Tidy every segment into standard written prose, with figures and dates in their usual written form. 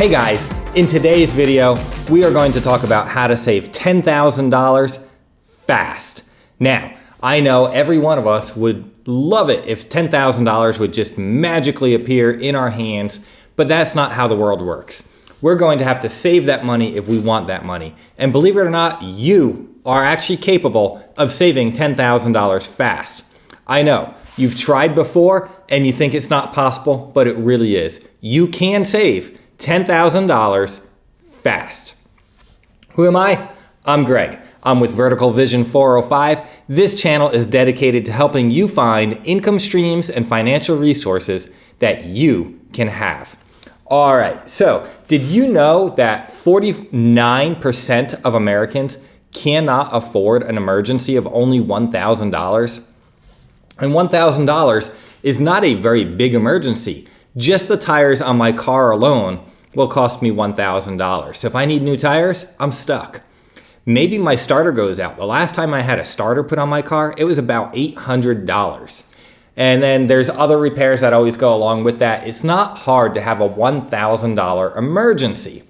Hey guys, in today's video, we are going to talk about how to save $10,000 fast. Now, I know every one of us would love it if $10,000 would just magically appear in our hands, but that's not how the world works. We're going to have to save that money if we want that money. And believe it or not, you are actually capable of saving $10,000 fast. I know, you've tried before and you think it's not possible, but it really is. You can save $10,000 fast. Who am I? I'm Greg. I'm with Vertical Vision 405. This channel is dedicated to helping you find income streams and financial resources that you can have. All right, so did you know that 49% of Americans cannot afford an emergency of only $1,000? And $1,000 is not a very big emergency. Just the tires on my car alone will cost me $1,000. So if I need new tires, I'm stuck. Maybe my starter goes out. The last time I had a starter put on my car, it was about $800. And then there's other repairs that always go along with that. It's not hard to have a $1,000 emergency.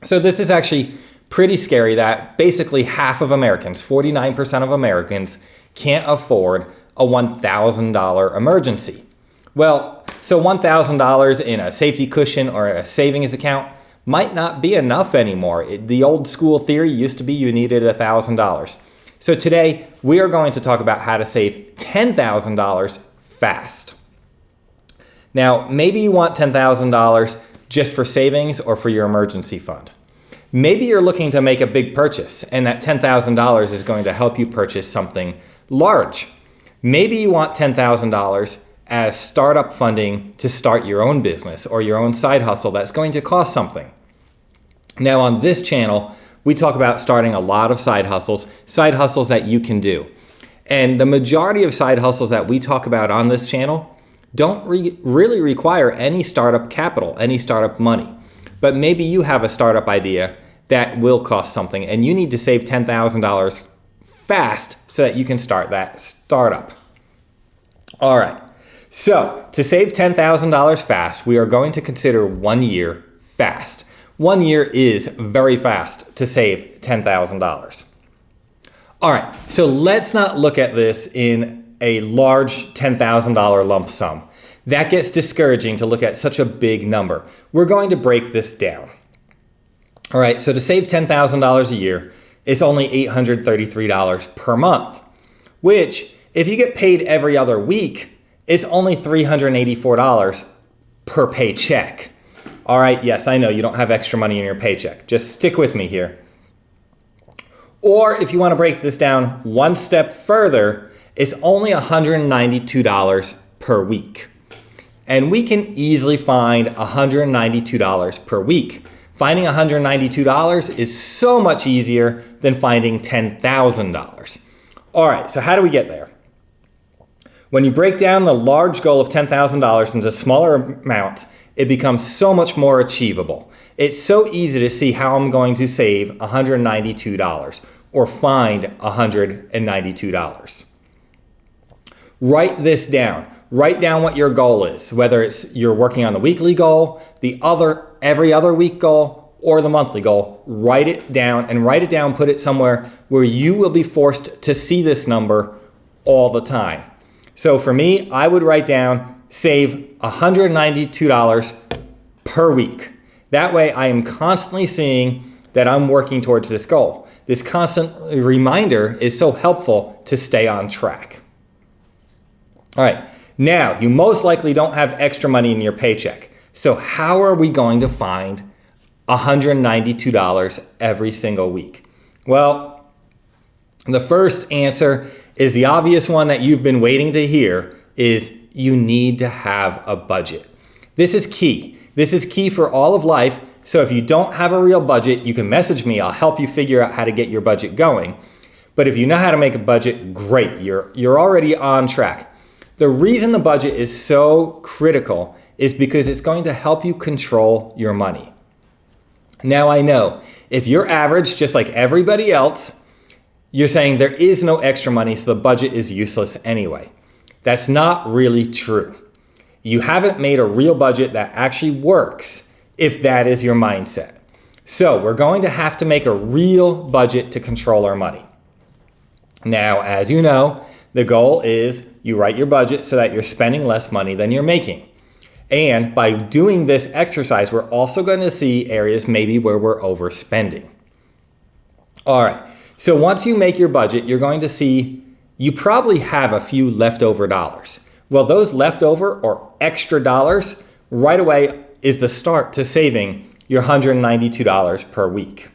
So this is actually pretty scary that basically half of Americans, 49% of Americans, can't afford a $1,000 emergency. Well, so $1,000 in a safety cushion or a savings account might not be enough anymore. The old school theory used to be you needed $1,000. So today we are going to talk about how to save $10,000 fast. Now, maybe you want $10,000 just for savings or for your emergency fund. Maybe you're looking to make a big purchase and that $10,000 is going to help you purchase something large. Maybe you want $10,000 as startup funding to start your own business or your own side hustle that's going to cost something. Now on this channel, we talk about starting a lot of side hustles that you can do. And the majority of side hustles that we talk about on this channel don't really require any startup capital, any startup money. But maybe you have a startup idea that will cost something and you need to save $10,000 fast so that you can start that startup. All right. So to save $10,000 fast, we are going to consider 1 year fast. 1 year is very fast to save $10,000. All right, so let's not look at this in a large $10,000 lump sum. That gets discouraging to look at such a big number. We're going to break this down. All right, so to save $10,000 a year, it's only $833 per month, which if you get paid every other week, it's only $384 per paycheck. All right, yes, I know you don't have extra money in your paycheck. Just stick with me here. Or if you want to break this down one step further, it's only $192 per week. And we can easily find $192 per week. Finding $192 is so much easier than finding $10,000. All right, so how do we get there? When you break down the large goal of $10,000 into smaller amounts, it becomes so much more achievable. It's so easy to see how I'm going to save $192 or find $192. Write this down. Write down what your goal is, whether it's you're working on the weekly goal, every other week goal, or the monthly goal. Write it down and write it down, put it somewhere where you will be forced to see this number all the time. So for me, I would write down, save $192 per week. That way I am constantly seeing that I'm working towards this goal. This constant reminder is so helpful to stay on track. All right, now you most likely don't have extra money in your paycheck. So how are we going to find $192 every single week? Well, the first answer is the obvious one that you've been waiting to hear is you need to have a budget. This is key. This is key for all of life. So if you don't have a real budget, you can message me. I'll help you figure out how to get your budget going. But if you know how to make a budget, great. You're already on track. The reason the budget is so critical is because it's going to help you control your money. Now I know if you're average, just like everybody else, you're saying there is no extra money, so the budget is useless anyway. That's not really true. You haven't made a real budget that actually works if that is your mindset. So we're going to have to make a real budget to control our money. Now, as you know, the goal is you write your budget so that you're spending less money than you're making. And by doing this exercise, we're also going to see areas maybe where we're overspending. All right, so once you make your budget, you're going to see you probably have a few leftover dollars. Well, those leftover or extra dollars right away is the start to saving your $192 per week.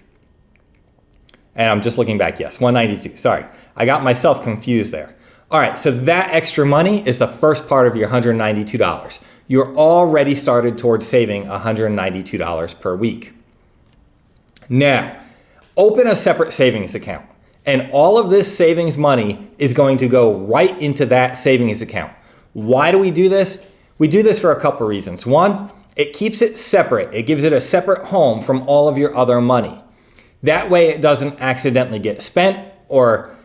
And I'm just looking back, yes, 192, sorry. I got myself confused there. All right, so that extra money is the first part of your $192. You're already started towards saving $192 per week. Now, open a separate savings account, and all of this savings money is going to go right into that savings account. Why do we do this? We do this for a couple reasons. One, it keeps it separate. It gives it a separate home from all of your other money. That way it doesn't accidentally get spent or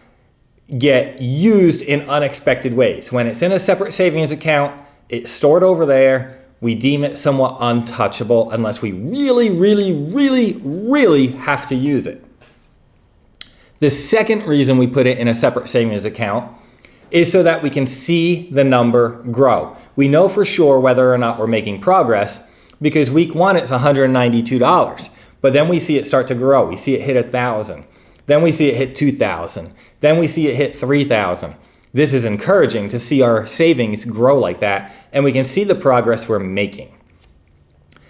get used in unexpected ways. When it's in a separate savings account, it's stored over there. We deem it somewhat untouchable unless we really, really, really, really have to use it. The second reason we put it in a separate savings account is so that we can see the number grow. We know for sure whether or not we're making progress because week one it's $192, but then we see it start to grow. We see it hit 1,000, then we see it hit 2,000, then we see it hit 3,000. This is encouraging to see our savings grow like that, and we can see the progress we're making.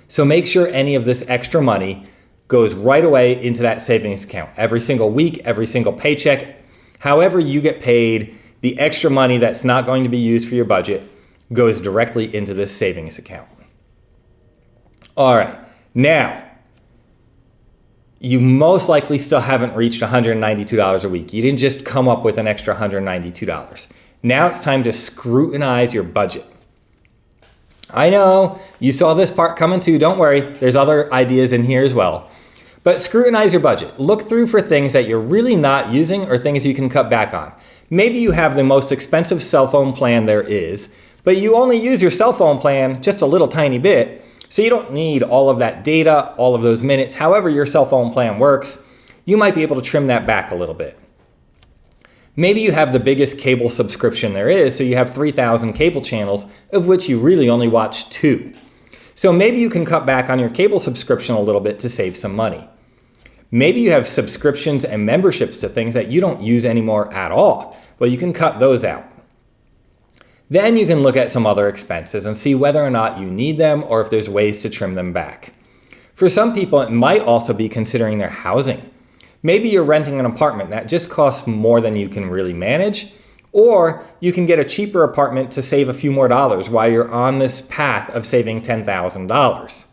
So make sure any of this extra money goes right away into that savings account. Every single week, every single paycheck, however you get paid, the extra money that's not going to be used for your budget goes directly into this savings account. All right, now, you most likely still haven't reached $192 a week. You didn't just come up with an extra $192. Now it's time to scrutinize your budget. I know, you saw this part coming too, don't worry, there's other ideas in here as well. But scrutinize your budget. Look through for things that you're really not using or things you can cut back on. Maybe you have the most expensive cell phone plan there is, but you only use your cell phone plan just a little tiny bit, so you don't need all of that data, all of those minutes. However your cell phone plan works, you might be able to trim that back a little bit. Maybe you have the biggest cable subscription there is, so you have 3,000 cable channels, of which you really only watch 2. So maybe you can cut back on your cable subscription a little bit to save some money. Maybe you have subscriptions and memberships to things that you don't use anymore at all. Well, you can cut those out. Then you can look at some other expenses and see whether or not you need them or if there's ways to trim them back. For some people, it might also be considering their housing. Maybe you're renting an apartment that just costs more than you can really manage, or you can get a cheaper apartment to save a few more dollars while you're on this path of saving $10,000.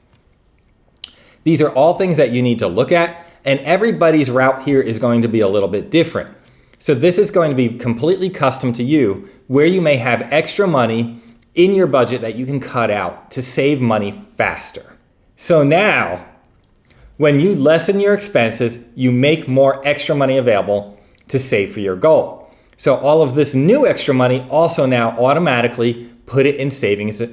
These are all things that you need to look at, and everybody's route here is going to be a little bit different. So this is going to be completely custom to you, where you may have extra money in your budget that you can cut out to save money faster. So now, when you lessen your expenses, you make more extra money available to save for your goal. So all of this new extra money also now automatically put it in savings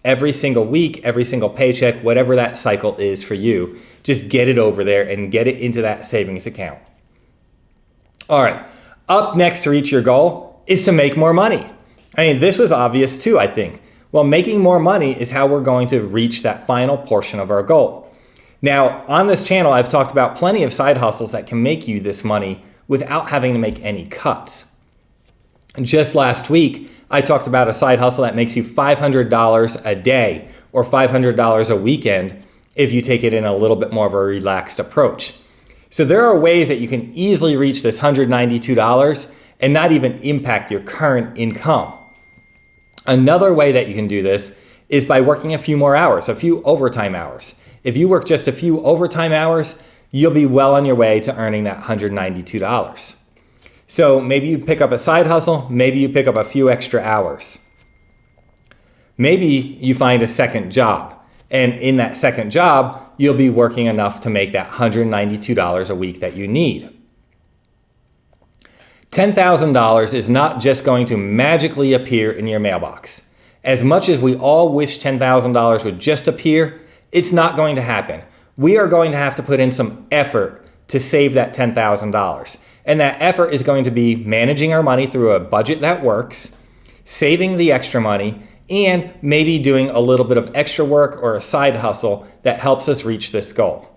every single week, every single paycheck, whatever that cycle is for you. Just get it over there and get it into that savings account. All right, up next to reach your goal is to make more money. I mean, this was obvious too, I think. Well, making more money is how we're going to reach that final portion of our goal. Now, on this channel, I've talked about plenty of side hustles that can make you this money without having to make any cuts. Just last week, I talked about a side hustle that makes you $500 a day or $500 a weekend if you take it in a little bit more of a relaxed approach. So there are ways that you can easily reach this $192 and not even impact your current income. Another way that you can do this is by working a few more hours, a few overtime hours. If you work just a few overtime hours, you'll be well on your way to earning that $192. So maybe you pick up a side hustle, maybe you pick up a few extra hours. Maybe you find a second job, and in that second job, you'll be working enough to make that $192 a week that you need. $10,000 is not just going to magically appear in your mailbox. As much as we all wish $10,000 would just appear, It's not going to happen. We are going to have to put in some effort to save that $10,000. And that effort is going to be managing our money through a budget that works, saving the extra money, and maybe doing a little bit of extra work or a side hustle that helps us reach this goal.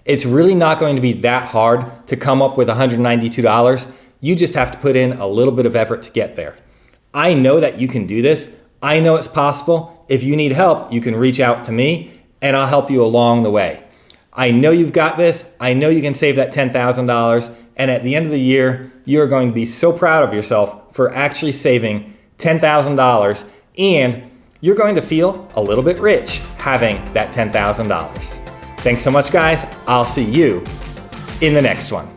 It's really not going to be that hard to come up with $192. You just have to put in a little bit of effort to get there. I know that you can do this. I know it's possible. If you need help, you can reach out to me and I'll help you along the way. I know you've got this. I know you can save that $10,000. And at the end of the year, you're going to be so proud of yourself for actually saving $10,000. And you're going to feel a little bit rich having that $10,000. Thanks so much, guys. I'll see you in the next one.